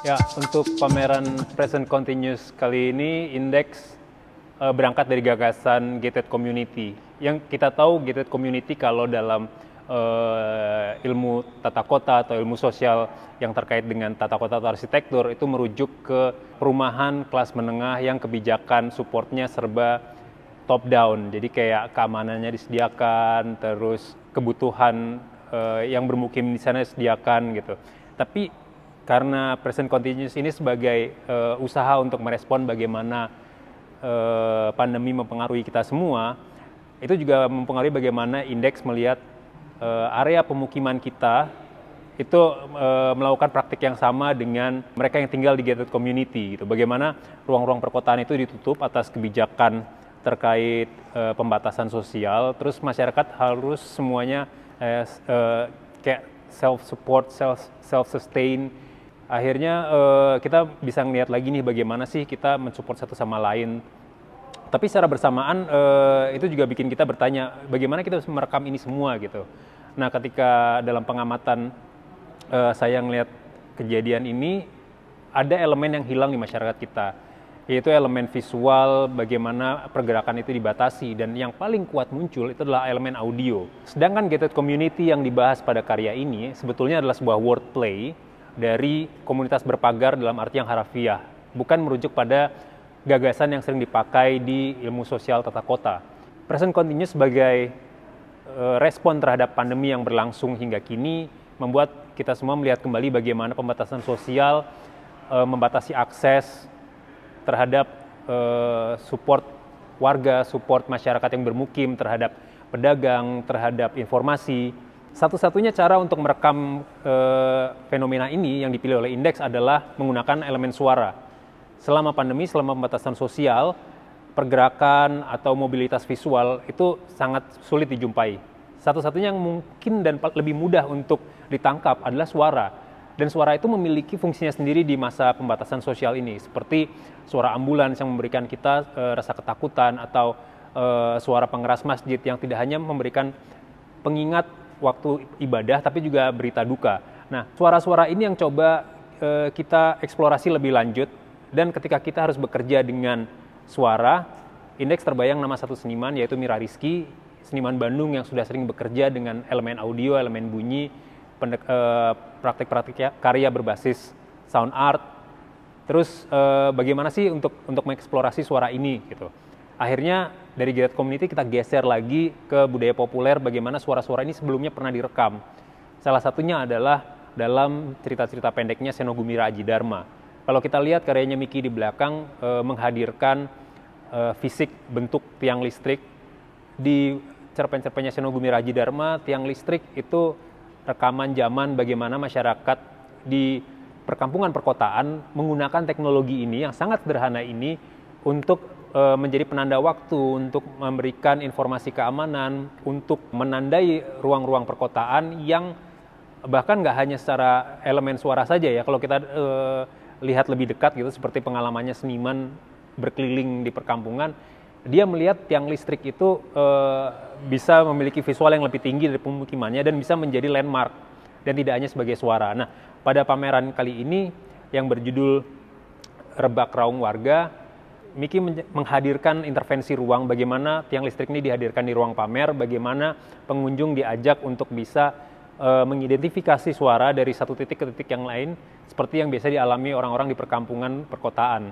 Ya, untuk pameran Present Continuous kali ini, Index berangkat dari gagasan Gated Community. Yang kita tahu Gated Community kalau dalam ilmu tata kota atau ilmu sosial yang terkait dengan tata kota atau arsitektur itu merujuk ke perumahan kelas menengah yang kebijakan supportnya serba top down. Jadi kayak keamanannya disediakan, terus kebutuhan yang bermukim di sana disediakan gitu. Tapi karena Present Continuous ini sebagai usaha untuk merespon bagaimana pandemi mempengaruhi kita semua, itu juga mempengaruhi bagaimana Indeks melihat area pemukiman kita itu melakukan praktik yang sama dengan mereka yang tinggal di gated community gitu. Bagaimana ruang-ruang perkotaan itu ditutup atas kebijakan terkait pembatasan sosial, terus masyarakat harus semuanya kayak self-support, self-sustain. Akhirnya kita bisa ngeliat lagi nih bagaimana sih kita mensupport satu sama lain. Tapi secara bersamaan itu juga bikin kita bertanya bagaimana kita bisa merekam ini semua gitu. Nah, ketika dalam pengamatan saya ngeliat kejadian ini, ada elemen yang hilang di masyarakat kita, yaitu elemen visual, bagaimana pergerakan itu dibatasi, dan yang paling kuat muncul itu adalah elemen audio. Sedangkan gated community yang dibahas pada karya ini sebetulnya adalah sebuah wordplay dari komunitas berpagar dalam arti yang harafiah, bukan merujuk pada gagasan yang sering dipakai di ilmu sosial tata kota. Present Continuous sebagai respon terhadap pandemi yang berlangsung hingga kini membuat kita semua melihat kembali bagaimana pembatasan sosial membatasi akses terhadap support warga, support masyarakat yang bermukim terhadap pedagang, terhadap informasi. Satu-satunya cara untuk merekam fenomena ini yang dipilih oleh Indeks adalah menggunakan elemen suara. Selama pandemi, selama pembatasan sosial, pergerakan atau mobilitas visual itu sangat sulit dijumpai. Satu-satunya yang mungkin dan lebih mudah untuk ditangkap adalah suara. Dan suara itu memiliki fungsinya sendiri di masa pembatasan sosial ini, seperti suara ambulans yang memberikan kita rasa ketakutan, atau suara pengeras masjid yang tidak hanya memberikan pengingat waktu ibadah, tapi juga berita duka. Nah, suara-suara ini yang coba kita eksplorasi lebih lanjut, dan ketika kita harus bekerja dengan suara, Indeks terbayang nama satu seniman, yaitu Mira Rizky, seniman Bandung yang sudah sering bekerja dengan elemen audio, elemen bunyi, praktik-praktik karya berbasis sound art. Terus bagaimana sih untuk mengeksplorasi suara ini gitu. Akhirnya dari gated community kita geser lagi ke budaya populer, bagaimana suara-suara ini sebelumnya pernah direkam. Salah satunya adalah dalam cerita-cerita pendeknya Senogumi Aji Dharma. Kalau kita lihat karyanya Miki di belakang menghadirkan fisik bentuk tiang listrik. Di cerpen-cerpennya Senogumi Aji Dharma, tiang listrik itu rekaman zaman bagaimana masyarakat di perkampungan perkotaan menggunakan teknologi ini yang sangat sederhana ini untuk menjadi penanda waktu, untuk memberikan informasi keamanan, untuk menandai ruang-ruang perkotaan yang bahkan nggak hanya secara elemen suara saja ya. Kalau kita lihat lebih dekat gitu, seperti pengalamannya seniman berkeliling di perkampungan, dia melihat tiang listrik itu bisa memiliki visual yang lebih tinggi dari pemukimannya dan bisa menjadi landmark dan tidak hanya sebagai suara. Nah, pada pameran kali ini yang berjudul Rebak Raung Warga, Miki menghadirkan intervensi ruang, bagaimana tiang listrik ini dihadirkan di ruang pamer, bagaimana pengunjung diajak untuk bisa mengidentifikasi suara dari satu titik ke titik yang lain, seperti yang biasa dialami orang-orang di perkampungan perkotaan.